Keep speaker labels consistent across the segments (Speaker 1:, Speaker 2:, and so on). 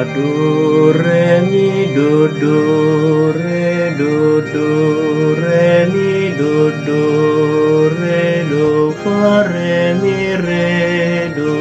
Speaker 1: do re mi do re mi do re do fa re mi re do.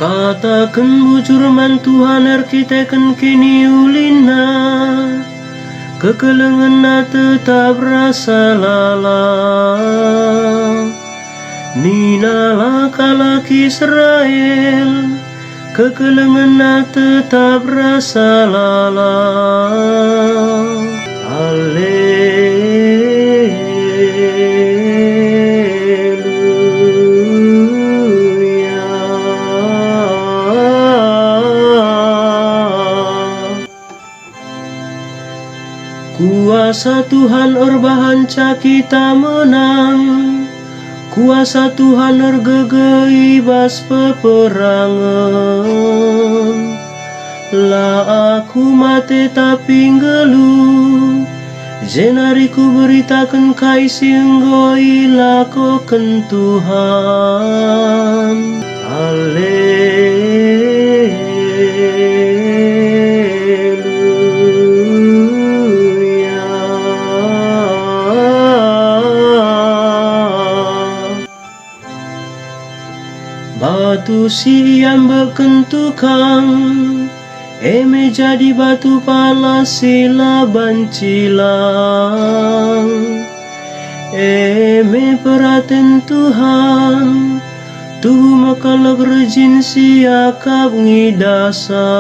Speaker 1: Katakan bujur Tuhan arkiteken kini ulina, kekelengan tetap rasa lala. Nina laki Israel, kekelengan tetap rasa lala. Kuasa Tuhan orbahanca kita menang, kuasa Tuhan orgegei bas peperangan. Lah aku mate tapi ngeluh, jenariku beritakan kaisi enggoi lakokan Tuhan. Batu siam bekentukang, eme jadi batu pala sila bancilang. Eme peraten Tuhan, tuh makalag rejin siakap ngidasa.